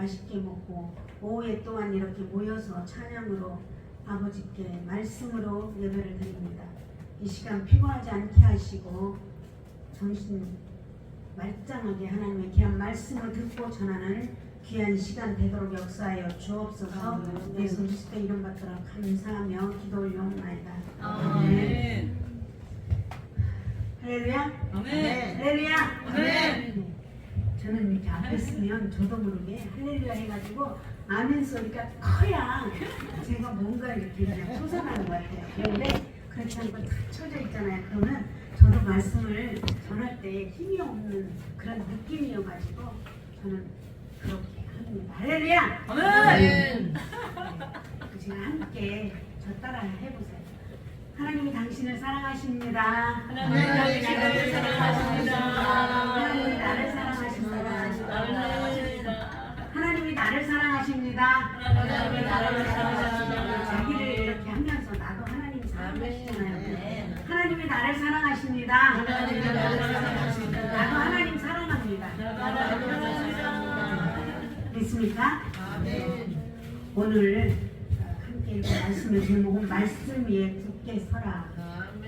맛있게 먹고 오후에 또한 이렇게 모여서 찬양으로 아버지께 말씀으로 예배를 드립니다. 이 시간 피곤하지 않게 하시고 정신 말짱하게 하나님의 귀한 말씀을 듣고 전하는 귀한 시간 되도록 역사하여 주옵소서. 예수 그리스도의 이름 받들어 감사하며 기도 올려옵나이다. 아멘. 할렐루야. 아멘. 할렐루야. 아멘. 저는 이렇게 앞에 서면 저도 모르게 할렐루야 해가지고 아멘 소리가 커야 제가 뭔가 이렇게 그냥 솟아나는 것 같아요. 그런데 그렇지 않고 다 쳐져 있잖아요. 그러면 저도 말씀을 전할 때 힘이 없는 그런 느낌이어가지고 저는 그렇게 합니다. 할렐루야! 아멘! 지금 함께 저 따라 해보세요. 하나님이 당신을 사랑하십니다. 하나님이 당신을 사랑하십니다. 하나님이 나를 사랑하십니다. 하나님이 나를 사랑하십니다. 하나님이 나를 사랑하십니다. 자기를 이렇게 하면서 나도 하나님 사랑하시잖아요. 하나님이 나를 사랑하십니다. 하나님이 나를 사랑하십니다. 나도 하나님 사랑합니다. 믿습니까? 아멘. 오늘 함께 읽은 말씀의 제목은 말씀 위에 굳게 서라.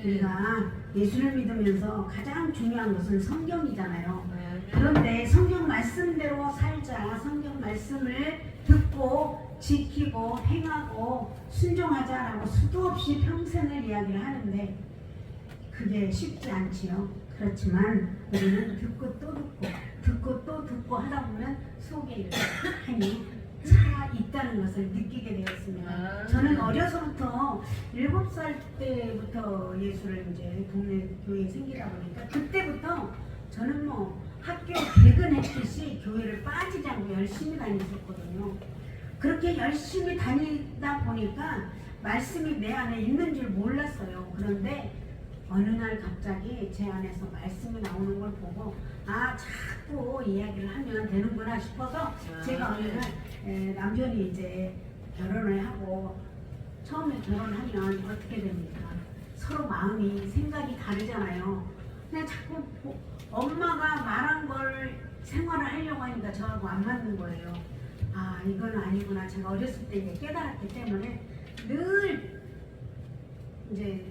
우리가 예수를 믿으면서 가장 중요한 것은 성경이잖아요. 그런데 성경 말씀대로 살자. 성경 말씀을 듣고 지키고 행하고 순종하자라고 수도 없이 평생을 이야기를 하는데 그게 쉽지 않지요. 그렇지만 우리는 듣고 또 듣고 또 듣고 하다 보면 속에 이렇게 한이 차 있다는 것을 느끼게 되었습니다. 저는 어려서부터 7살 때부터 예수를 이제 동네 교회에 생기다 보니까 그때부터 저는 뭐 학교 퇴근했듯이 교회를 빠지지 않고 열심히 다녔었거든요. 그렇게 열심히 다니다 보니까 말씀이 내 안에 있는 줄 몰랐어요. 그런데 어느 날 갑자기 제 안에서 말씀이 나오는 걸 보고 아 자꾸 이야기를 하면 되는구나 싶어서 제가 어느 날 남편이 이제 결혼을 하고 처음에 결혼하면 어떻게 됩니까? 서로 마음이 생각이 다르잖아요. 그냥 자꾸 엄마가 말한 걸 생활을 하려고 하니까 저하고 안 맞는 거예요. 아 이건 아니구나. 제가 어렸을 때 이제 깨달았기 때문에 늘 이제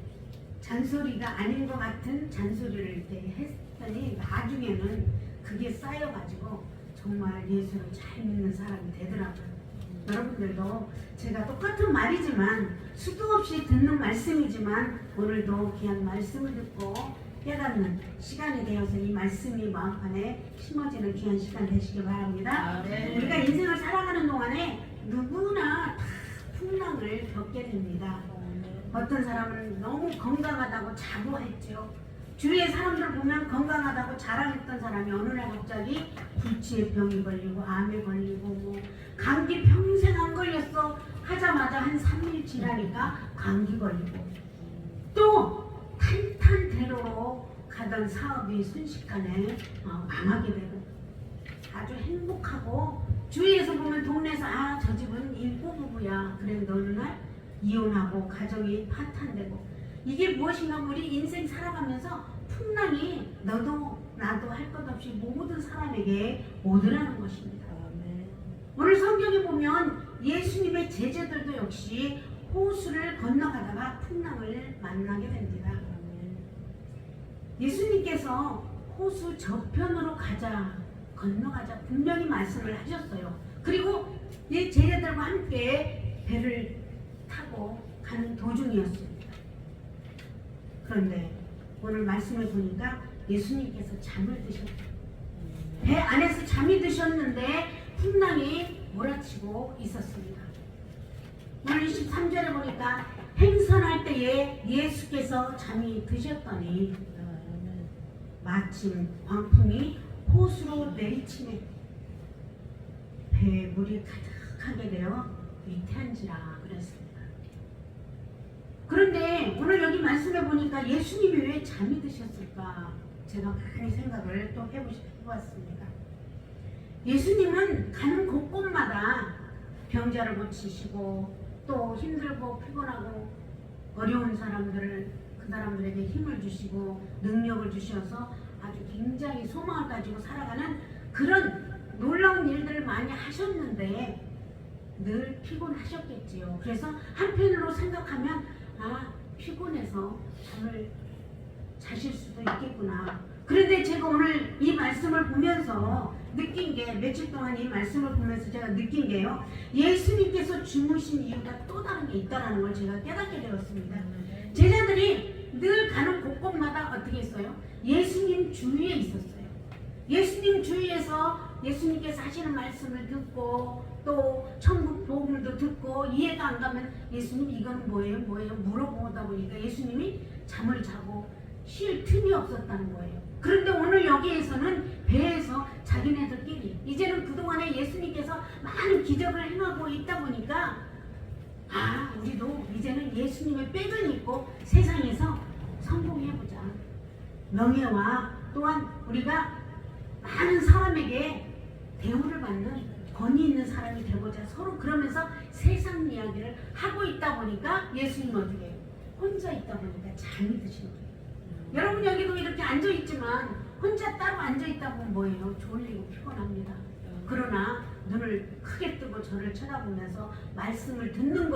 잔소리가 아닌 것 같은 잔소리를 이렇게 했더니 나중에는 그게 쌓여가지고 정말 예수를 잘 믿는 사람이 되더라고요. 여러분들도 제가 똑같은 말이지만 수도 없이 듣는 말씀이지만 오늘도 귀한 말씀을 듣고 깨닫는 시간이 되어서 이 말씀이 마음 안에 심어지는 귀한 시간 되시길 바랍니다. 우리가 인생을 살아가는 동안에 누구나 다 풍랑을 겪게 됩니다. 어떤 사람은 너무 건강하다고 자부했죠. 주위의 사람들 보면 건강하다고 자랑했던 사람이 어느 날 갑자기 불치의 병이 걸리고 암에 걸리고 뭐 감기 평생 안 걸렸어 하자마자 한 3일 지나니까 감기 걸리고 또 탄탄대로로 가던 사업이 순식간에 망하게 되고 아주 행복하고 주위에서 보면 동네에서 아 저 집은 일고 부부야 그랬는데 어느 날 이혼하고 가정이 파탄되고 이게 무엇인가 우리 인생 살아가면서 풍랑이 너도 나도 할 것 없이 모든 사람에게 오더라는 것입니다. 오늘 성경에 보면 예수님의 제자들도 역시 호수를 건너가다가 풍랑을 만나게 됩니다. 예수님께서 호수 저편으로 가자 건너가자 분명히 말씀을 하셨어요. 그리고 이 제자들과 함께 배를 타고 가는 도중이었습니다. 그런데 오늘 말씀을 보니까 예수님께서 잠을 드셨어요. 배 안에서 잠이 드셨는데 풍랑이 몰아치고 있었습니다. 오늘 23절에 보니까 행선할 때에 예수께서 잠이 드셨더니 마침 광풍이 호수로 내리치매 배에 물이 가득하게 되어 위태한지라 그랬습니다. 그런데 오늘 여기 말씀해 보니까 예수님이 왜 잠이 드셨을까? 제가 많이 생각을 또 해보았습니다. 예수님은 가는 곳곳마다 병자를 고치시고 또 힘들고 피곤하고 어려운 사람들을 그 사람들에게 힘을 주시고 능력을 주셔서 아주 굉장히 소망을 가지고 살아가는 그런 놀라운 일들을 많이 하셨는데 늘 피곤하셨겠지요. 그래서 한편으로 생각하면 피곤해서 잠을 자실 수도 있겠구나. 그런데 제가 오늘 이 말씀을 보면서 느낀 게, 며칠 동안 이 말씀을 보면서 제가 느낀 게요, 예수님께서 주무신 이유가 또 다른 게 있다는 걸 제가 깨닫게 되었습니다. 제자들이 늘 가는 곳곳마다 어떻게 했어요? 예수님 주위에 있었어요. 예수님 주위에서 예수님께서 하시는 말씀을 듣고 또 천국 복음도 듣고 이해가 안 가면 예수님 이건 뭐예요? 물어보다 보니까 예수님이 잠을 자고 쉴 틈이 없었다는 거예요. 그런데 오늘 여기에서는 배에서 자기네들끼리 이제는 그동안에 예수님께서 많은 기적을 행하고 있다 보니까 우리도 이제는 예수님의 백을 입고 세상에서 성공해보자. 명예와 또한 우리가 많은 사람에게 대우를 받는 권위 있는 사람이 되고자 서로 그러면서 세상 이야기를 하고 있다 보니까 예수님은 어떻게 해요? 혼자 있다 보니까 잠이 드시는 거예요. 여러분 여기도 이렇게 앉아있지만 혼자 따로 앉아있다 보면 뭐예요? 졸리고 피곤합니다. 그러나 눈을 크게 뜨고 저를 쳐다보면서 말씀을 듣는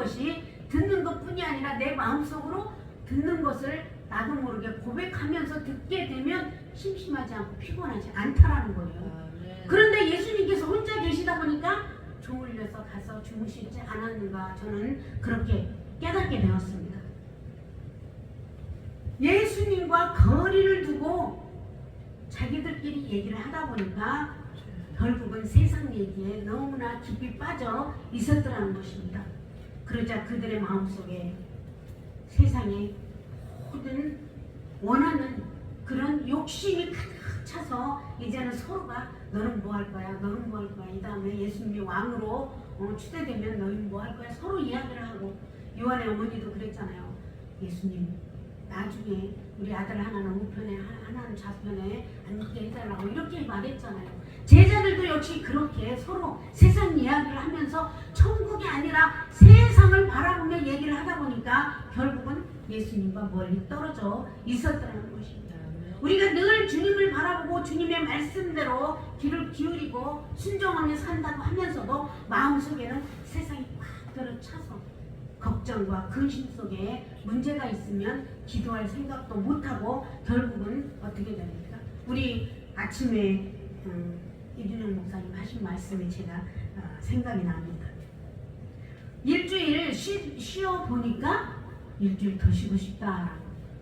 것뿐이 아니라 내 마음속으로 듣는 것을 나도 모르게 고백하면서 듣게 되면 심심하지 않고 피곤하지 않다라는 거예요. 그런데 예수님께서 혼자 계시다 보니까 졸려서 가서 주무시지 않았는가, 저는 그렇게 깨닫게 되었습니다. 예수님과 거리를 두고 자기들끼리 얘기를 하다 보니까 결국은 세상 얘기에 너무나 깊이 빠져 있었더라는 것입니다. 그러자 그들의 마음속에 세상의 모든 원하는 그런 욕심이 가득 차서 이제는 서로가 너는 뭐 할 거야? 너는 뭐 할 거야? 이 다음에 예수님이 왕으로 추대되면 너는 뭐 할 거야? 서로 이야기를 하고, 요한의 어머니도 그랬잖아요. 예수님 나중에 우리 아들 하나는 우편에 하나는 좌편에 앉게 해달라고 이렇게 말했잖아요. 제자들도 역시 그렇게 서로 세상 이야기를 하면서 천국이 아니라 세상을 바라보며 얘기를 하다 보니까 결국은 예수님과 멀리 떨어져 있었다는 것입니다. 우리가 늘 주님을 바라보고 주님의 말씀대로 귀를 기울이고 순종하며 산다고 하면서도 마음속에는 세상이 꽉 들어차서 걱정과 근심 속에 문제가 있으면 기도할 생각도 못하고 결국은 어떻게 됩니까? 우리 아침에 이준영 목사님 하신 말씀이 제가 생각이 납니다. 일주일 쉬어 보니까 일주일 더 쉬고 싶다.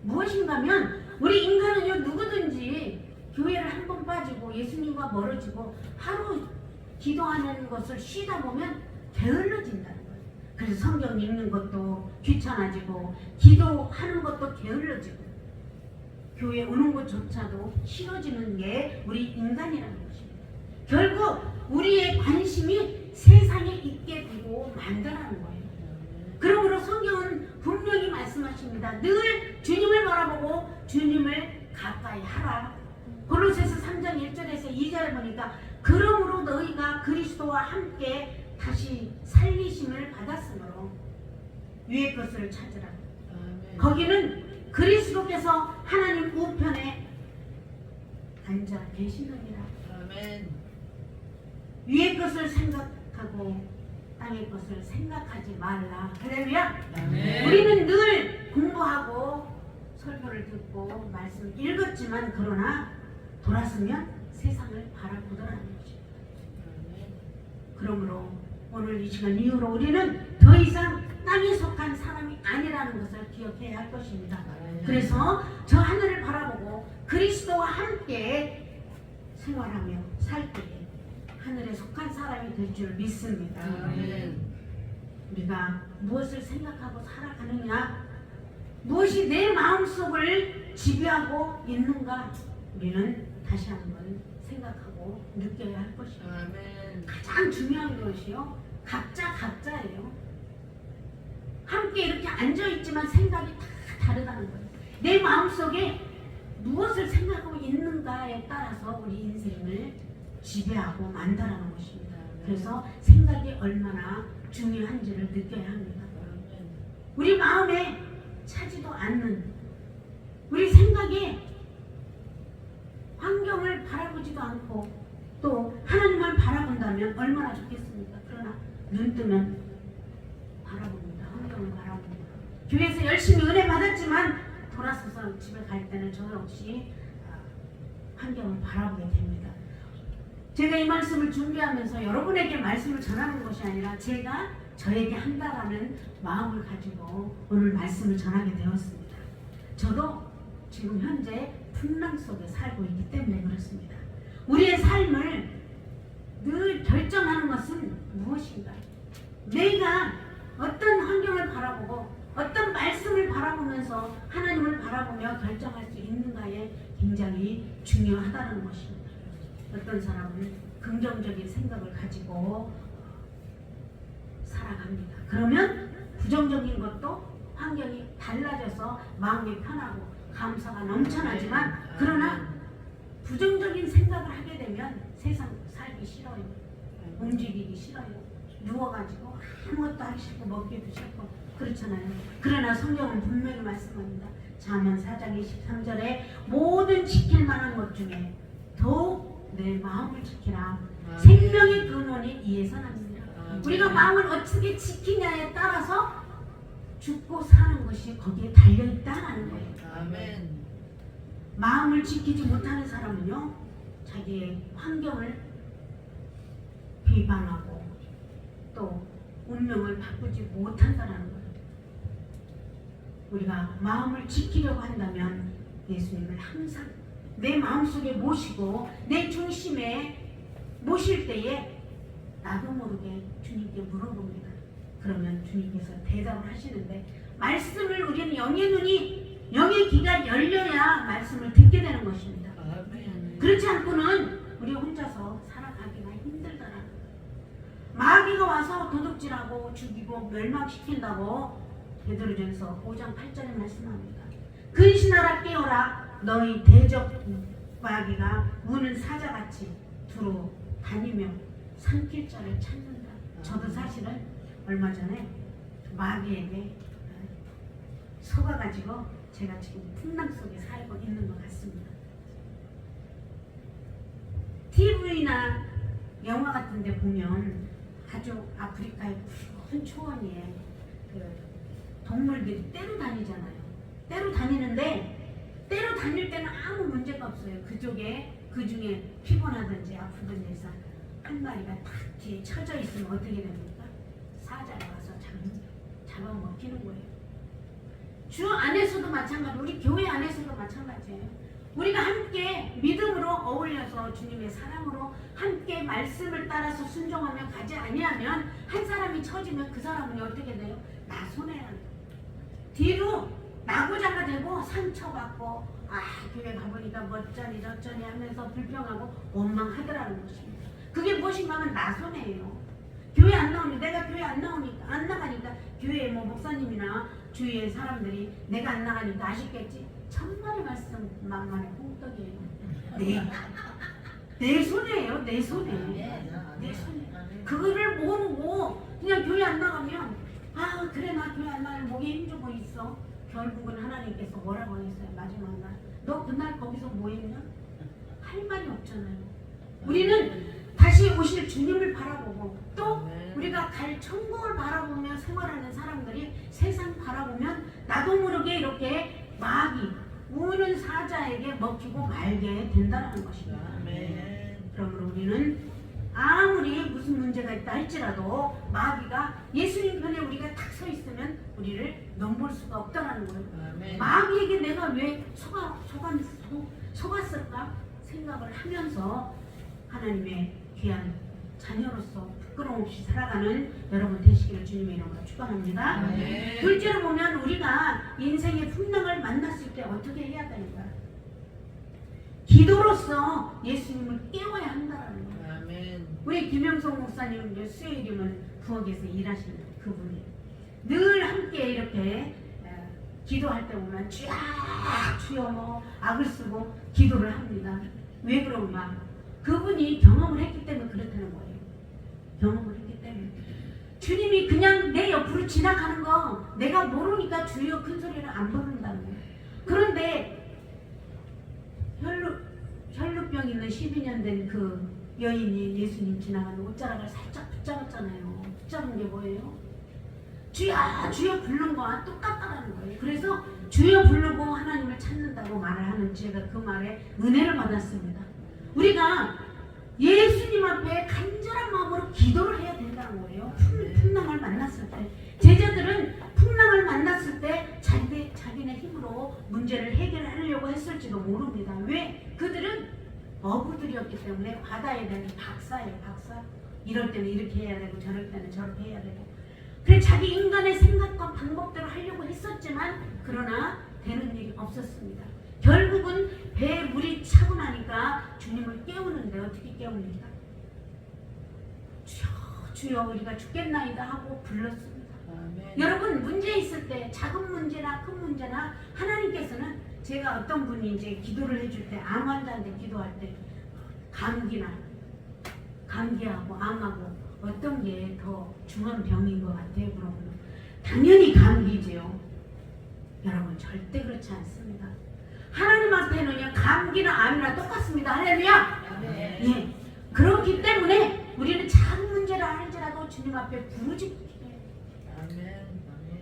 무엇인가면 우리 인간은요, 누구든지 교회를 한 번 빠지고 예수님과 멀어지고 하루 기도하는 것을 쉬다 보면 게을러진다는 거예요. 그래서 성경 읽는 것도 귀찮아지고 기도하는 것도 게을러지고 교회 오는 것조차도 싫어지는 게 우리 인간이라는 것입니다. 결국 우리의 관심이 세상에 있게 되고 만다라는 거예요. 그러므로 성경은 분명히 말씀하십니다. 늘 주님을 바라보고 주님을 가까이 하라. 골로새서 3장 1절에서 2절에 보니까 그러므로 너희가 그리스도와 함께 다시 살리심을 받았으므로 위의 것을 찾으라. 거기는 그리스도께서 하나님 우편에 앉아 계시느니라. 위의 것을 생각하고 땅의 것을 생각하지 말라. 할렐루야. 우리는 늘 공부하고 설교를 듣고 말씀 읽었지만 그러나 돌아서면 세상을 바라보더라는 것입니다. 그러므로 오늘 이 시간 이후로 우리는 더 이상 땅에 속한 사람이 아니라는 것을 기억해야 할 것입니다. 그래서 저 하늘을 바라보고 그리스도와 함께 생활하며 살 때에 하늘에 속한 사람이 될 줄 믿습니다. 우리가 무엇을 생각하고 살아가느냐, 무엇이 내 마음속을 지배하고 있는가, 우리는 다시 한번 생각하고 느껴야 할 것입니다. 가장 중요한 것이요, 각자예요. 함께 이렇게 앉아있지만 생각이 다 다르다는 거예요. 내 마음속에 무엇을 생각하고 있는가에 따라서 우리 인생을 지배하고 만다라는 것입니다. 그래서 생각이 얼마나 중요한지를 느껴야 합니다. 우리 마음에 차지도 않는 우리 생각에 환경을 바라보지도 않고 또 하나님을 바라본다면 얼마나 좋겠습니까? 그러나 눈 뜨면 바라봅니다. 환경을 바라봅니다. 교회에서 열심히 은혜 받았지만 돌아서서 집에 갈 때는 저 역시 환경을 바라보게 됩니다. 제가 이 말씀을 준비하면서 여러분에게 말씀을 전하는 것이 아니라 제가 저에게 한다라는 마음을 가지고 오늘 말씀을 전하게 되었습니다. 저도 지금 현재 풍랑 속에 살고 있기 때문에 그렇습니다. 우리의 삶을 늘 결정하는 것은 무엇인가요? 내가 어떤 환경을 바라보고 어떤 말씀을 바라보면서 하나님을 바라보며 결정할 수 있는가에 굉장히 중요하다는 것입니다. 어떤 사람은 긍정적인 생각을 가지고 살아갑니다. 그러면 부정적인 것도 환경이 달라져서 마음이 편하고 감사가 넘쳐나지만 그러나 부정적인 생각을 하게 되면 세상 살기 싫어요. 움직이기 싫어요. 누워가지고 아무것도 하기 싫고 먹기도 싫고 그렇잖아요. 그러나 성경은 분명히 말씀합니다. 잠언 4장 23절에 모든 지킬 만한 것 중에 더욱 내 마음을 지키라. 생명의 근원이 이에서 납니다. 우리가 마음을 어떻게 지키냐에 따라서 죽고 사는 것이 거기에 달려있다는 거예요. 아멘. 마음을 지키지 못하는 사람은요, 자기의 환경을 비방하고 또 운명을 바꾸지 못한다는 거예요. 우리가 마음을 지키려고 한다면 예수님을 항상 내 마음속에 모시고 내 중심에 모실 때에 나도 모르게 주님께 물어봅니다. 그러면 주님께서 대답을 하시는데 말씀을 우리는 영의 눈이 영의 귀가 열려야 말씀을 듣게 되는 것입니다. 아멘. 그렇지 않고는 우리 혼자서 살아가기가 힘들다라는 거예요. 마귀가 와서 도둑질하고 죽이고 멸망시킨다고 베드로전서 5장 8절에 말씀합니다. 근신하라 깨어라 너희 대적 마귀가 우는 사자같이 두루 다니며 삼킬 자를 찾는다. 저도 사실은 얼마 전에 마귀에게 속아가지고 제가 지금 풍랑 속에 살고 있는 것 같습니다. TV나 영화 같은 데 보면 아주 아프리카의 푸른 초원에 그 동물들이 떼로 다니잖아요. 떼로 다니는데 떼로 다닐 때는 아무 문제가 없어요. 그쪽에 그 중에 피곤하든지 아프든지 해서 한 마리가 탁 뒤에 쳐져 있으면 어떻게 됩니까? 사자가 와서 잡아먹히는 거예요. 주 안에서도 마찬가지, 우리 교회 안에서도 마찬가지예요. 우리가 함께 믿음으로 어울려서 주님의 사랑으로 함께 말씀을 따라서 순종하며 가지 아니하면 한 사람이 처지면 그 사람은 어떻게 돼요? 나 손해야. 뒤로 나고자가 되고 상처받고 교회 가보니까 멋쩌니 저쩌니 하면서 불평하고 원망하더라는 것입니다. 그게 무엇인가 하면 나 손해예요. 교회 안 나오니 내가 교회 안 나가니까 교회 목사님이나 주위의 사람들이 내가 안 나가니까 아쉽겠지. 천만의 말씀 만만의 홍떡이에요. 내 손해예요. 내 손해. 내 손해. 그거를 모르고 그냥 교회 안 나가면 그래 나 교회 안 나가면 목에 힘주고 있어. 결국은 하나님께서 뭐라고 하겠어요? 마지막 날 너 그날 거기서 뭐 했냐? 할 말이 없잖아요. 우리는 다시 오실 주님을 바라보고 또 우리가 갈 천국을 바라보며 생활하는 사람들이 세상 바라보면 나도 모르게 이렇게 마귀 우는 사자에게 먹히고 말게 된다는 것입니다. 그러므로 우리는 아무리 무슨 문제가 있다 할지라도 마귀가 예수님 편에 우리가 딱 서 있으면 우리를 넘볼 수가 없다는 거예요. 마귀에게 내가 왜 속았을까 생각을 하면서 하나님의 귀한 자녀로서 부끄러움 없이 살아가는 여러분 되시기를 주님의 이름으로 축원합니다. 둘째로 보면 우리가 인생의 풍랑을 만났을 때 어떻게 해야 되는가? 기도로서 예수님을 깨워야 한다는 거예요. 우리 김영성 목사님 수요일이면 부엌에서 일하시는 그분이 늘 함께 이렇게 기도할 때 보면 주여 뭐 악을 쓰고 기도를 합니다. 왜 그런가? 그분이 경험을 했기 때문에 그렇다는 거예요. 경험을 했기 때문에. 주님이 그냥 내 옆으로 지나가는 거 내가 모르니까 주여 큰 소리를 안 부른다는 거예요. 그런데 혈루병 있는 12년 된 그 여인이 예수님 지나가는 옷자락을 살짝 붙잡았잖아요. 붙잡은 게 뭐예요? 주여 주여 부른 거와 똑같다라는 거예요. 그래서 주여 부르고 하나님을 찾는다고 말을 하는 제가 그 말에 은혜를 받았습니다. 우리가 예수님 앞에 간절한 마음으로 기도를 해야 된다는 거예요. 풍랑을 만났을 때 제자들은 풍랑을 만났을 때 자기네 힘으로 문제를 해결하려고 했을지도 모릅니다. 왜? 그들은 어부들이었기 때문에 바다에 대한 박사예요. 박사. 이럴 때는 이렇게 해야 되고 저럴 때는 저렇게 해야 되고 그래 자기 인간의 생각과 방법대로 하려고 했었지만 그러나 되는 일이 없었습니다. 결국은 배에 물이 차고 나니까 주님을 깨우는데 어떻게 깨웁니까? 주여 주여 우리가 죽겠나이다 하고 불렀습니다. 아멘. 여러분 문제 있을 때 작은 문제나 큰 문제나 하나님께서는 제가 어떤 분이 이제 기도를 해줄 때 암 환자한테 기도할 때 감기하고 암하고 어떤 게 더 중한 병인 것 같아요? 그러면 당연히 감기지요. 여러분 절대 그렇지 않습니다. 하나님 앞에는요 감기나 암이나 똑같습니다. 할렐루야. 아멘. 예. 그렇기 때문에 우리는 작은 문제라 할지라도 주님 앞에 부르짖고 기도해요. 아멘.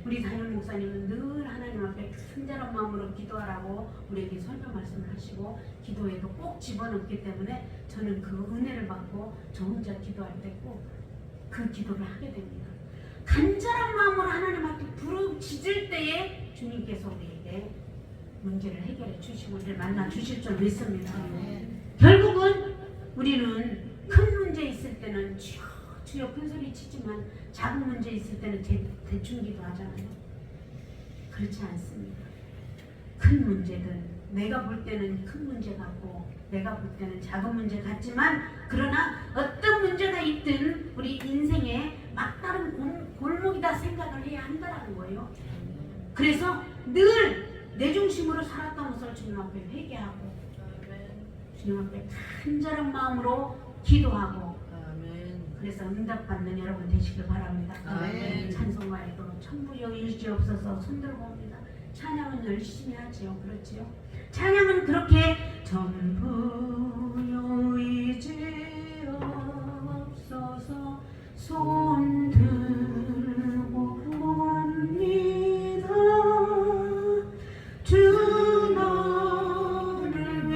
우리 담임 목사님은 늘 하나님 앞에 간절한 마음으로 기도하라고 우리에게 설교 말씀을 하시고 기도에도 꼭 집어넣기 때문에 저는 그 은혜를 받고 저 혼자 기도할 때 꼭 그 기도를 하게 됩니다. 간절한 마음으로 하나님 앞에 부르짖을 때에 주님께서 우리에게 문제를 해결해 주시고 우리를 만나 주실 줄 믿습니다. 아멘. 결국은 우리는 큰 문제 있을 때는 주여 주여 큰 소리 치지만 작은 문제 있을 때는 대충 기도하잖아요. 그렇지 않습니다. 큰 문제든 내가 볼 때는 큰 문제 같고 내가 볼 때는 작은 문제 같지만 그러나 어떤 문제가 있든 우리 인생에 막다른 골목이다 생각을 해야 한다는 거예요. 그래서 늘 내 중심으로 살았던 것을 주님 앞에 회개하고 주님 앞에 간절한 마음으로 기도하고 아멘. 그래서 응답받는 여러분 되시길 바랍니다. 아멘. 찬송가에도 천부여 일지없어서 손들고 옵니다. 찬양은 열심히 하지요. 그렇지요. 찬양은 그렇게 천부여 일지없어서 손들고 옵니다. 주 너를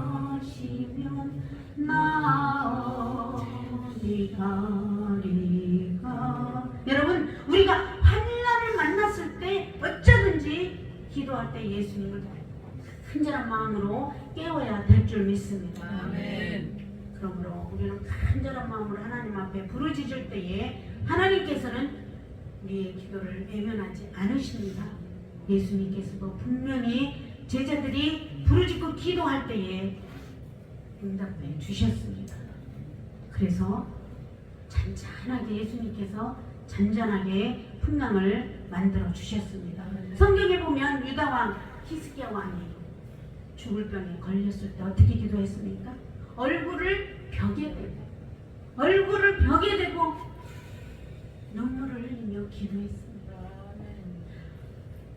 외면하시면 나 어디 가리까. 여러분 우리가 환난을 만났을 때 어쩌든지 기도할 때 예수님을 간절한 마음으로 깨워야 될 줄 믿습니다. 아멘. 그러므로 우리는 간절한 마음으로 하나님 앞에 부르짖을 때에 하나님께서는 우리의 기도를 외면하지 않으십니다. 예수님께서도 분명히 제자들이 부르짖고 기도할 때에 응답해 주셨습니다. 그래서 잔잔하게 예수님께서 잔잔하게 풍랑을 만들어 주셨습니다. 성경에 보면 유다왕 히스기야 왕이 죽을 병에 걸렸을 때 어떻게 기도했습니까? 얼굴을 벽에 대고 눈물을 흘리며 기도했습니다.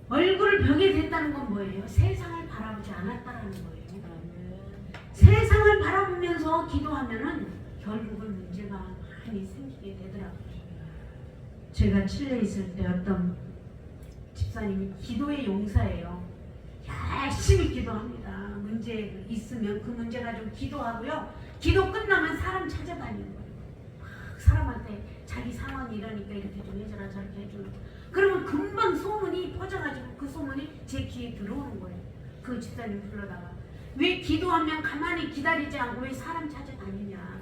얼굴을 벽에 댔다는 건 뭐예요? 세상을 바라보지 않았다라는 거예요. 세상을 바라보면서 기도하면은 결국은 문제가 많이 생기게 되더라고요. 제가 칠레에 있을 때 어떤 집사님이 기도의 용사예요. 열심히 기도합니다. 문제 있으면 그 문제 가지고 기도하고요. 기도 끝나면 사람 찾아다니는 거예요. 막 사람한테 자기 상황이 이러니까 이렇게 좀 해줘라 저렇게 해줘라. 그러면 금방 소문이 퍼져가지고 그 소문이 제 귀에 들어오는 거예요. 그 집사님 불러다가 왜 기도하면 가만히 기다리지 않고 왜 사람 찾아다니냐.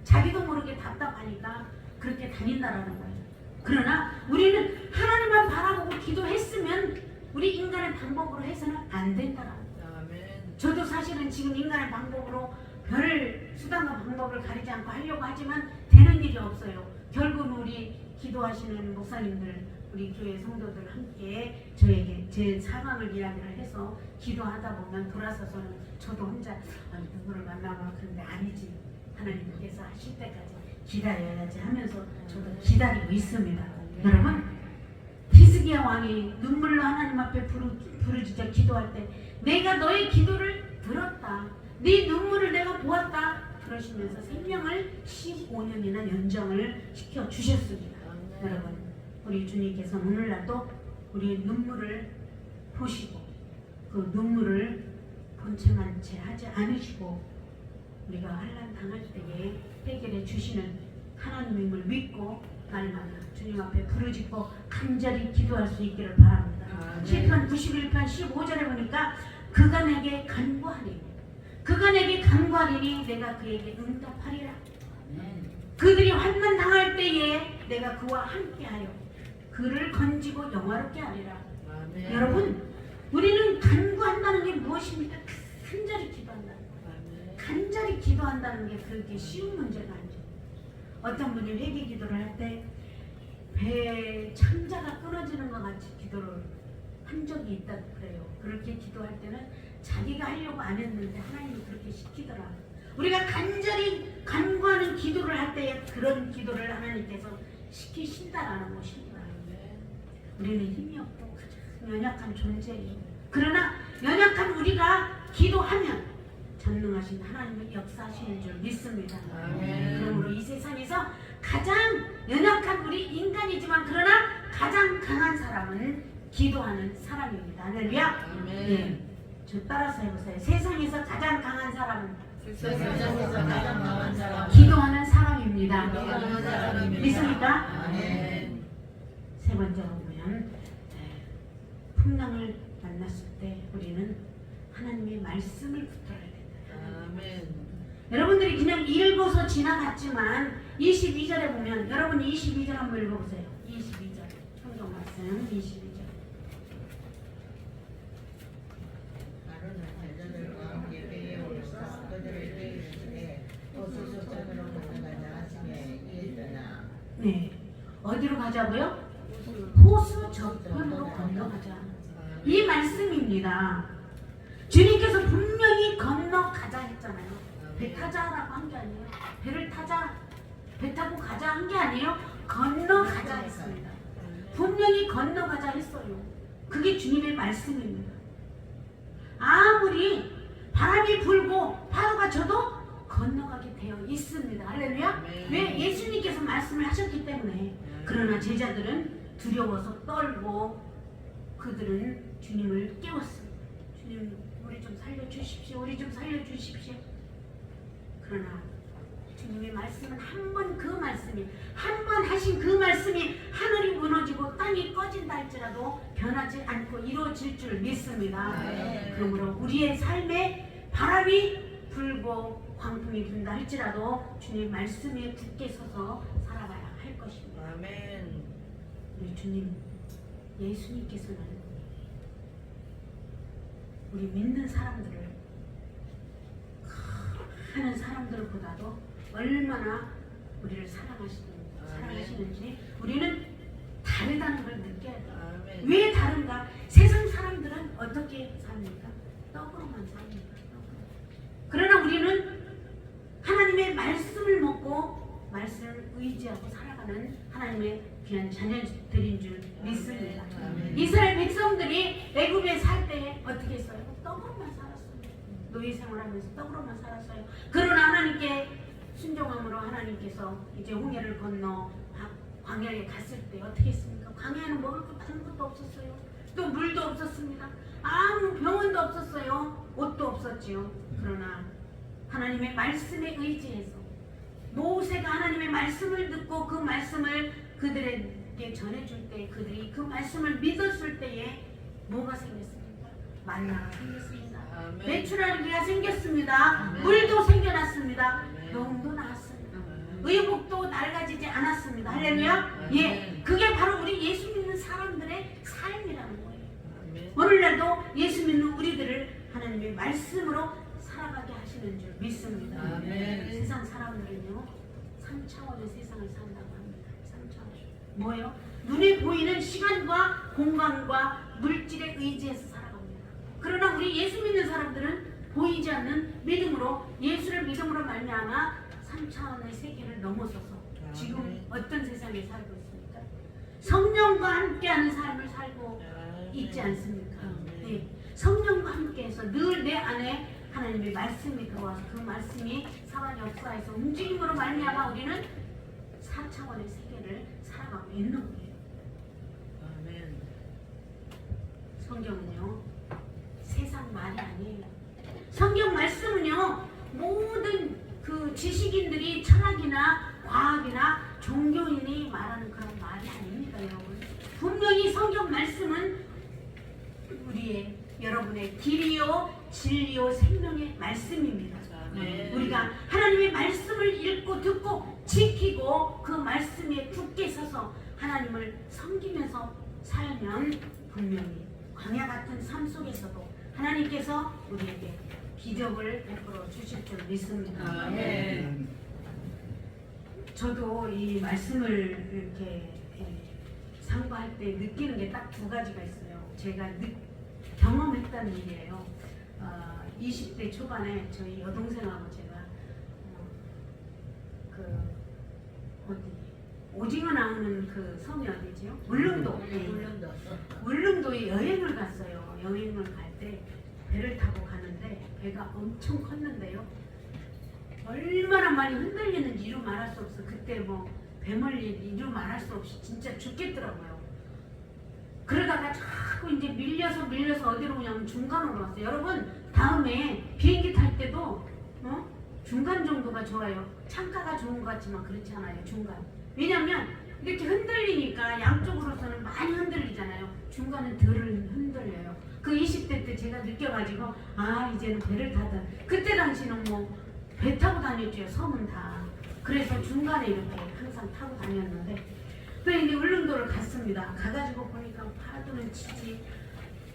자기도 모르게 답답하니까 그렇게 다닌다라는 거예요. 그러나 우리는 하나님만 바라보고 기도했으면 우리 인간의 방법으로 해서는 안 된다라는 거예요. 저도 사실은 지금 인간의 방법으로 별 수단과 방법을 가리지 않고 하려고 하지만 되는 일이 없어요. 결국은 우리 기도하시는 목사님들 우리 교회 성도들 함께 저에게 제 상황을 이야기를 해서 기도하다 보면 돌아서서는 저도 혼자 누구를 만나봐 그런데 아니지 하나님께서 하실 때까지 기다려야지 하면서 저도 기다리고 있습니다. 여러분 히스기야 왕이 눈물로 하나님 앞에 부르짖어 기도할 때 내가 너의 기도를 들었다. 네 눈물을 내가 보았다. 그러시면서 생명을 15년이나 연장을 시켜주셨습니다. 여러분 우리 주님께서 오늘날도 우리의 눈물을 보시고 그 눈물을 본체만 채 하지 않으시고 우리가 환난 당할 때에 해결해 주시는 하나님임을 믿고 날마다 주님 앞에 부르짖고 간절히 기도할 수 있기를 바랍니다. 시편 91편 15절에 보니까 그가 내게 간구하리니 그가 내게 간구하리니 내가 그에게 응답하리라. 그들이 환난 당할 때에 내가 그와 함께하여 그를 건지고 영화롭게 하리라. 여러분 우리는 간구한다는 게 무엇입니까? 간절히 기도한다는 거예요. 간절히 기도한다는 게 그렇게 쉬운 문제가 아니죠. 어떤 분이 회개 기도를 할 때 배에 창자가 끊어지는 것 같이 기도를 한 적이 있다고 그래요. 그렇게 기도할 때는 자기가 하려고 안 했는데 하나님이 그렇게 시키더라고요. 우리가 간절히 간구하는 기도를 할 때에 그런 기도를 하나님께서 시키신다라는 것입니다. 우리는 힘이 없고 가장 연약한 존재예요. 그러나 연약한 우리가 기도하면 전능하신 하나님의 역사하시는 줄 믿습니다. 그러므로 이 세상에서 가장 연약한 우리 인간이지만 그러나 가장 강한 사람은 기도하는 사람입니다. 할렐루야. 네. 저 따라서 해보세요. 세상에서 가장 강한 사람은 기도하는 사람입니다. 믿습니까? 세 번째로 보면 풍랑을 만났을 때 우리는 하나님의 말씀을 붙들어야 된다. 여러분들이 그냥 읽어서 지나갔지만 22절에 보면 여러분 22절 한번 읽어보세요. 22절 성경 말씀 22절. 네, 어디로 가자고요? 호수 저편으로 건너가자. 이 말씀입니다. 주님께서 분명히 건너가자 했잖아요. 배 타자라고 한 게 아니에요. 배를 타자, 배 타고 가자 한 게 아니에요. 건너가자 했습니다. 분명히 건너가자 했어요. 그게 주님의 말씀입니다. 아무리 바람이 불고 파도가 쳐도 건너가게 되어 있습니다. 할렐루야. 왜? 예수님께서 말씀을 하셨기 때문에. 그러나 제자들은 두려워서 떨고 그들은 주님을 깨웠습니다. 주님 우리 좀 살려주십시오. 우리 좀 살려주십시오. 그러나 주님의 말씀은 한 번 그 말씀이 한 번 하신 그 말씀이 하늘이 무너지고 땅이 꺼진다 할지라도 변하지 않고 이루어질 줄 믿습니다. 그러므로 우리의 삶에 바람이 불고 광풍이 분다 할지라도 주님 말씀에 굳게 서서 살아가야 할 것입니다. 우리 주님 예수님께서는 우리 믿는 사람들을 하는 사람들보다도 얼마나 우리를 사랑하시는지 우리는 다르다는 걸 느껴야 돼요. 왜 다른가? 세상 사람들은 어떻게 삽니까? 떡으로만 삽니다. 그러나 우리는 하나님의 말씀을 먹고 말씀을 의지하고 살아가는 하나님의 귀한 자녀들인 줄 믿습니다. 이스라엘 백성들이 애굽에 살 때 어떻게 했어요? 떡으로만 살았어요. 노예 생활하면서 떡으로만 살았어요. 그러나 하나님께 순종함으로 하나님께서 이제 홍해를 건너 광야에 갔을 때 어떻게 했습니까? 광야에는 먹을 것 아무것도 없었어요. 또 물도 없었습니다. 아무 병원도 없었어요. 옷도 없었지요. 그러나 하나님의 말씀에 의지해서 모세가 하나님의 말씀을 듣고 그 말씀을 그들에게 전해줄 때 그들이 그 말씀을 믿었을 때에 뭐가 생겼습니까? 만나가 생겼습니다. 메추라기가 생겼습니다. 물도 생겨났습니다. 병도 나았습니다. 의복도 낡아지지 않았습니다. 할렐루야. 예, 그게 바로 우리 예수 믿는 사람들의 삶이라는 거예요. 오늘날도 예수 믿는 우리들을 하나님의 말씀으로 살아가게 하시는 줄 믿습니다. 세상 사람들은요 3차원의 세상을 산다고 합니다. 3차원 뭐예요? 눈에 보이는 시간과 공간과 물질에 의지해서 살아갑니다. 그러나 우리 예수 믿는 사람들은 보이지 않는 믿음으로 예수를 믿음으로 말미암아 3차원의 세계를 넘어서서 지금 어떤 세상에 살고 있습니까? 성령과 함께하는 삶을 살고 있지 않습니까? 네. 성령과 함께해서 늘 내 안에 하나님의 말씀이 들어와서 그 말씀이 사람 역사에서 움직임으로 말미암아 우리는 4차원의 세계를 살아가고 있는 거예요. 아멘. 성경은요 세상 말이 아니에요. 성경 말씀은요 모든 그 지식인들이 철학이나 과학이나 종교인이 말하는 그런 말이 아닙니다, 여러분. 분명히 성경 말씀은 우리의 여러분의 길이요 진리요 생명의 말씀입니다. 아멘. 우리가 하나님의 말씀을 읽고 듣고 지키고 그 말씀에 굳게 서서 하나님을 섬기면서 살면 분명히 광야 같은 삶 속에서도 하나님께서 우리에게 기적을 베풀어 주실 줄 믿습니다. 아멘. 저도 이 말씀을 이렇게 상고할 때 느끼는 게 딱 두 가지가 있어요. 제가 경험했던 일이에요. 20대 초반에 저희 여동생하고 제가 어디 오징어 나오는 그 섬이 어디지요? 울릉도. 울릉도. 울릉도에 여행을 갔어요. 여행을 갈 때 배를 타고 가는데 배가 엄청 컸는데요. 얼마나 많이 흔들리는지 이루 말할 수 없어. 그때 뭐 배멀리 이루 말할 수 없이 진짜 죽겠더라고요. 그러다가 자꾸 이제 밀려서 어디로 오냐면 중간으로 왔어요. 여러분 다음에 비행기 탈 때도 중간 정도가 좋아요. 창가가 좋은 것 같지만 그렇지 않아요. 중간. 왜냐면 이렇게 흔들리니까 양쪽으로서는 많이 흔들리잖아요. 중간은 덜 흔들려요. 그 20대 때 제가 느껴가지고 이제는 배를 타다. 그때 당시는 뭐 배 타고 다녔죠. 섬은 다. 그래서 중간에 이렇게 항상 타고 다녔는데 그래 이제 울릉도를 갔습니다. 가가지고 보니까 파도는 치지.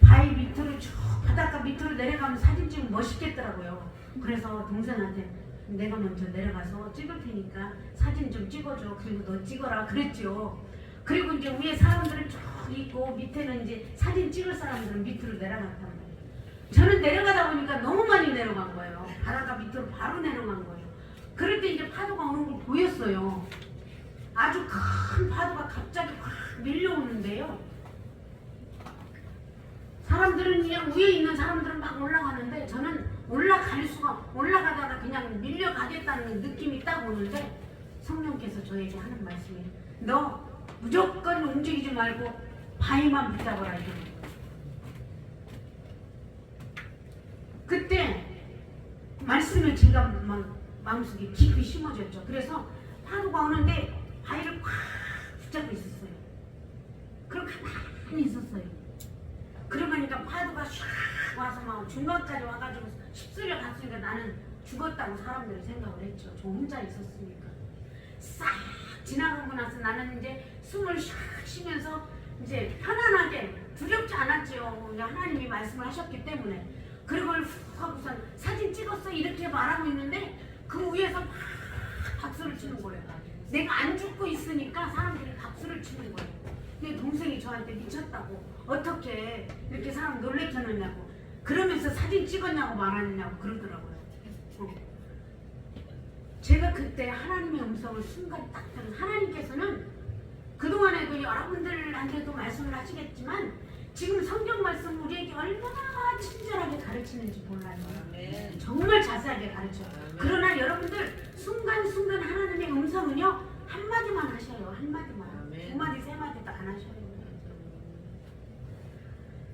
바위 밑으로 쭉 바닷가 밑으로 내려가면 사진 찍으면 멋있겠더라고요. 그래서 동생한테 내가 먼저 내려가서 찍을 테니까 사진 좀 찍어줘. 그리고 너 찍어라 그랬죠. 그리고 이제 위에 사람들은 쭉 있고 밑에는 이제 사진 찍을 사람들은 밑으로 내려갔단 말이에요. 저는 내려가다 보니까 너무 많이 내려간 거예요. 바닷가 밑으로 바로 내려간 거예요. 그럴 때 이제 파도가 오는 걸 보였어요. 아주 큰 파도가 갑자기 확 밀려오는데요. 사람들은 그냥 위에 있는 사람들은 막 올라가는데 저는 올라가다가 그냥 밀려가겠다는 느낌이 딱 오는데 성령께서 저에게 하는 말씀이 너 무조건 움직이지 말고 바위만 붙잡아라 이러는 거예요. 그때 말씀을 제가 막 마음속에 깊이 심어졌죠. 그래서 파도가 오는데 바위를 꽉 붙잡고 있었어요. 그럼 가만히 있었어요. 그러니까 파도가 샥 와서 막 중간까지 와가지고 휩쓸려 갔으니까 나는 죽었다고 사람들이 생각을 했죠. 저 혼자 있었으니까. 싹 지나가고 나서 나는 이제 숨을 샥 쉬면서 이제 편안하게 두렵지 않았죠. 이제 하나님이 말씀을 하셨기 때문에. 그리고 훅 하고선 사진 찍었어 이렇게 말하고 있는데 그 위에서 막 박수를 치는 거예요. 내가 안 죽고 있으니까 사람들이 박수를 치는 거예요. 근데 동생이 저한테 미쳤다고 어떻게 이렇게 사람 놀래켜놓냐고 그러면서 사진 찍었냐고 말하느냐고 그러더라고요. 제가 그때 하나님의 음성을 순간 딱 들은 하나님께서는 그동안에도 여러분들한테도 말씀을 하시겠지만 지금 성경 말씀 우리에게 얼마나 친절하게 가르치는지 몰라요. 아멘. 정말 자세하게 가르쳐요. 아멘. 그러나 여러분들 순간순간 하나님의 음성은요 한마디만 하셔요. 한마디만. 아멘. 두 마디 세 마디 딱 안 하셔요.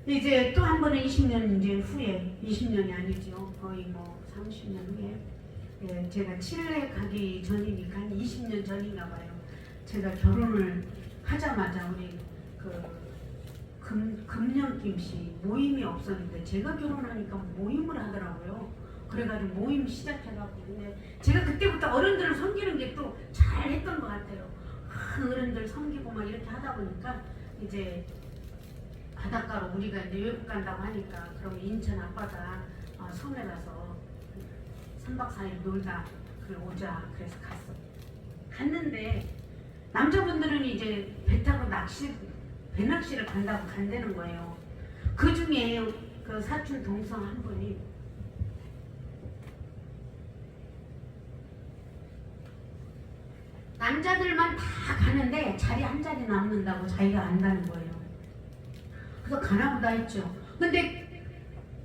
이제 또 한 번은 20년 이제 후에 20년이 아니죠. 거의 뭐 30년 후에 제가 칠레 가기 전이니까 한 20년 전인가 봐요. 제가 결혼을 하자마자 우리 금년김씨 모임이 없었는데 제가 결혼하니까 모임을 하더라고요. 그래가지고 모임 시작해갖고 근데 제가 그때부터 어른들을 섬기는 게 또 잘했던 것 같아요. 어른들 섬기고 막 이렇게 하다 보니까 이제 바닷가로 우리가 이제 외국 간다고 하니까 그럼 인천 앞바다 섬에 가서 3박 4일 놀다 오자 그래서 갔어. 갔는데 남자분들은 이제 배 타고 배낚시를 간다고 간다는 거예요. 그 중에 그 사촌 동성 한 분이 남자들만 다 가는데 자리 한 자리 남는다고 자기가 안다는 거예요. 그래서 가나보다 했죠. 근데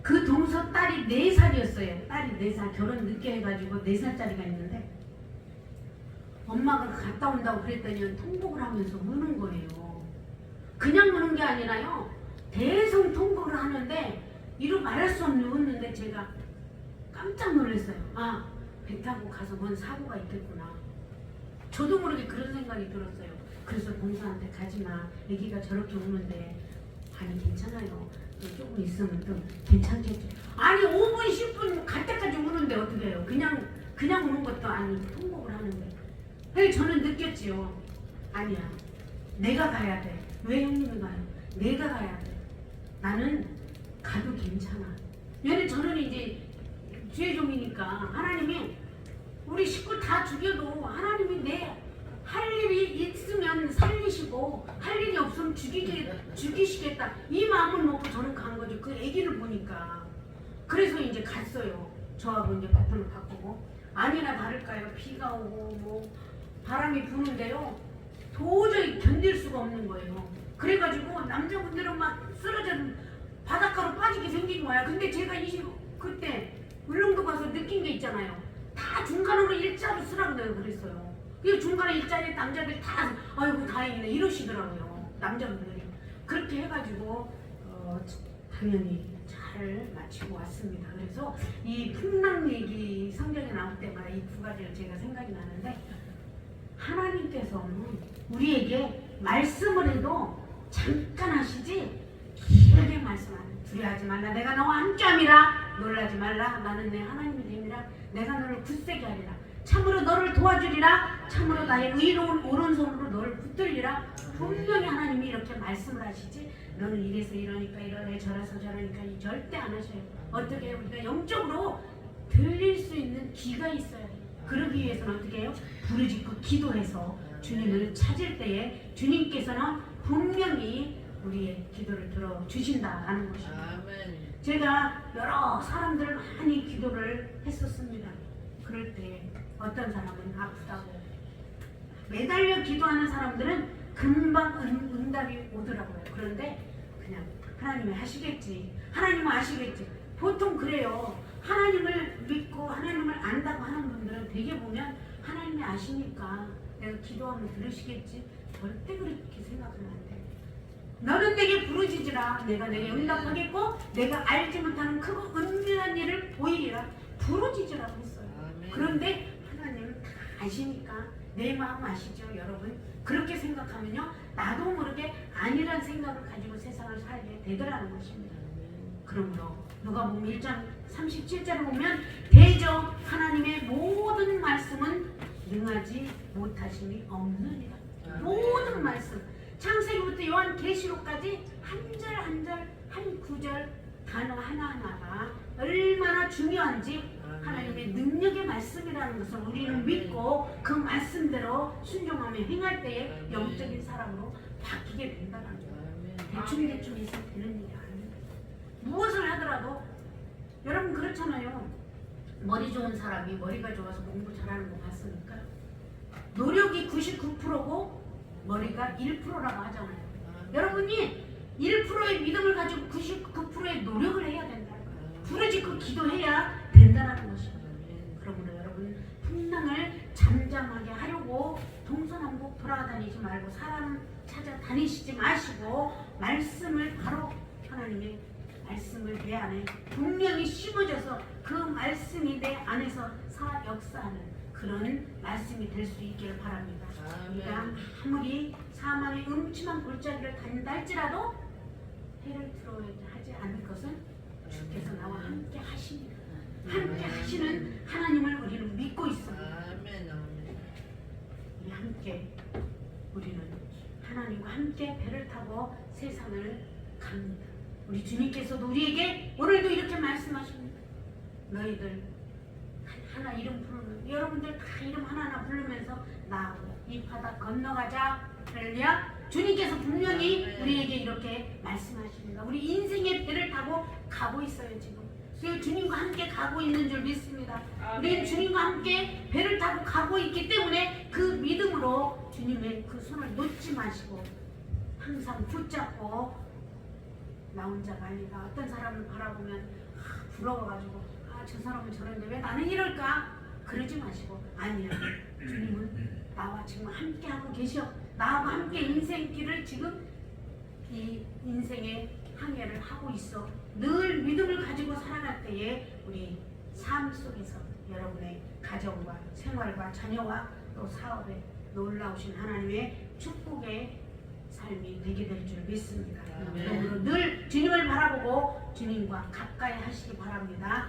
그 동서 딸이 4살이었어요. 딸이 4살, 결혼 늦게 해가지고 4살짜리가 있는데 엄마가 갔다 온다고 그랬더니 통곡을 하면서 우는 거예요. 그냥 우는 게 아니라요, 대성 통곡을 하는데 이루 말할 수 없는 웃는데 제가 깜짝 놀랐어요. 아, 배 타고 가서 뭔 사고가 있겠구나. 저도 모르게 그런 생각이 들었어요. 그래서 동서한테 가지마, 애기가 저렇게 우는데. 아니 괜찮아요, 또 조금 있으면 또 괜찮겠죠. 아니 5분 10분 갈 때까지 우는데 어떻게 해요. 그냥 우는 것도 아니고 통곡을 하는데. 그래서 저는 느꼈지요. 아니야, 내가 가야 돼. 왜 형님이 가요? 내가 가야 돼. 나는 가도 괜찮아. 왜냐면 저는 이제 주의종이니까 하나님이 우리 식구 다 죽여도 하나님이 내 할 일이 있으면 살리시고 할 일이 없으면 죽이시겠다, 이 마음을 먹고 저는 간 거죠. 그 아기를 보니까. 그래서 이제 갔어요. 저하고 이제 패턴을 바꾸고. 아니나 다를까요, 비가 오고 뭐 바람이 부는데요, 도저히 견딜 수가 없는 거예요. 그래가지고 남자분들은 막 쓰러져 바닷가로 빠지게 생긴 거야. 근데 제가 그때 울릉도 가서 느낀 게 있잖아요. 다 중간으로 일자로 쓰라고 내가 그랬어요. 이 중간에 일자리 남자들 다 아이고 다행이네 이러시더라고요. 남자분들이. 그렇게 해가지고 당연히 잘 마치고 왔습니다. 그래서 이 풍랑 얘기 성경에 나올 때마다 이 두 가지를 제가 생각이 나는데, 하나님께서는 우리에게 말씀을 해도 잠깐 하시지 길게 말씀 안 해요. 두려워하지 말라, 내가 너와 함께함이라. 놀라지 말라, 나는 내 하나님이 됨이라. 내가 너를 굳세게 하리라. 참으로 너를 도와주리라. 참으로 나의 의로운 오른손으로 너를 붙들리라. 분명히 하나님이 이렇게 말씀을 하시지, 너는 이래서 이러니까 이러네, 저래서 저러니까 절대 안 하셔요. 어떻게 해요? 우리가 영적으로 들릴 수 있는 귀가 있어야 돼요. 그러기 위해서는 어떻게 해요? 부르짖고 기도해서 주님을 찾을 때에 주님께서는 분명히 우리의 기도를 들어주신다라는 것입니다. 제가 여러 사람들을 많이 기도를 했었습니다. 그럴 때 어떤 사람은 아프다고 매달려 기도하는 사람들은 금방 응답이 오더라고요. 그런데 그냥 하나님이 하시겠지, 하나님은 아시겠지, 보통 그래요. 하나님을 믿고 하나님을 안다고 하는 분들은 되게 보면 하나님이 아시니까 내가 기도하면 들으시겠지, 절대 그렇게 생각하면 안 돼. 너는 내게 부르짖으라, 내가 내게 응답하겠고 내가 알지 못하는 크고 은밀한 일을 보이리라. 부르짖으라고 했어요. 그런데 하나님은 다 아시니까, 내 마음 아시죠 여러분? 그렇게 생각하면요, 나도 모르게 아니란 생각을 가지고 세상을 살게 되더라는 것입니다. 그러므로 누가복음 1장 37절을 보면 대저 하나님의 모든 말씀은 능하지 못하심이 없느니라. 모든 말씀, 창세기부터 요한계시록까지 한 절 한 절 한 구절 단어 하나하나가 얼마나 중요한지 하나님의 능력의 말씀이라는 것을 우리는 믿고 그 말씀대로 순종하며 행할 때에 영적인 사람으로 바뀌게 된다는 거예요. 대충 해서 되는 일이 아닙니다. 무엇을 하더라도 여러분 그렇잖아요. 머리 좋은 사람이 머리가 좋아서 공부 잘하는 거 봤으니까 노력이 99%고 머리가 1%라고 하잖아요. 여러분이 1%의 믿음을 가지고 99%의 노력을 해야 된다. 부르짖고 기도해야 된다는 것입니다. 그러므로 여러분 풍랑을 잠잠하게 하려고 동서남북 돌아다니지 말고 사람 찾아다니시지 마시고 말씀을 바로 하나님의 말씀을 내 안에 분명히 심어져서 그 말씀이 내 안에서 역사하는 그런 말씀이 될 수 있기를 바랍니다. 우리가 아무리 사망의 음침한 골짜기를 다닌다 할지라도 해를 들어하지 않을 것은 주께서 나와 함께 하십니다. 함께 하시는 하나님을 우리는 믿고 있습니다. 우리 함께, 우리는 하나님과 함께 배를 타고 세상을 갑니다. 우리 주님께서도 우리에게 오늘도 이렇게 말씀하십니다. 너희들 하나 이름 부르면 여러분들 다 이름 하나하나 부르면서 나하고 이 바다 건너가자. 할렐루야. 주님께서 분명히 아멘. 우리에게 이렇게 말씀하십니다. 우리 인생의 배를 타고 가고 있어요 지금. 그래서 주님과 함께 가고 있는 줄 믿습니다. 우리는 주님과 함께 배를 타고 가고 있기 때문에 그 믿음으로 주님의 그 손을 놓지 마시고 항상 붙잡고 나 혼자가 아니라 어떤 사람을 바라보면 부러워가지고 저 사람은 저런데 왜 나는 이럴까? 그러지 마시고 아니야. 주님은 나와 지금 함께 하고 계셔. 나하고 함께 인생길을 지금 이 인생의 항해를 하고 있어. 늘 믿음을 가지고 살아갈 때에 우리 삶 속에서 여러분의 가정과 생활과 자녀와 또 사업에 놀라우신 하나님의 축복의 삶이 되게 될 줄 믿습니다. 아멘. 그러므로 늘 주님을 바라보고 주님과 가까이 하시기 바랍니다.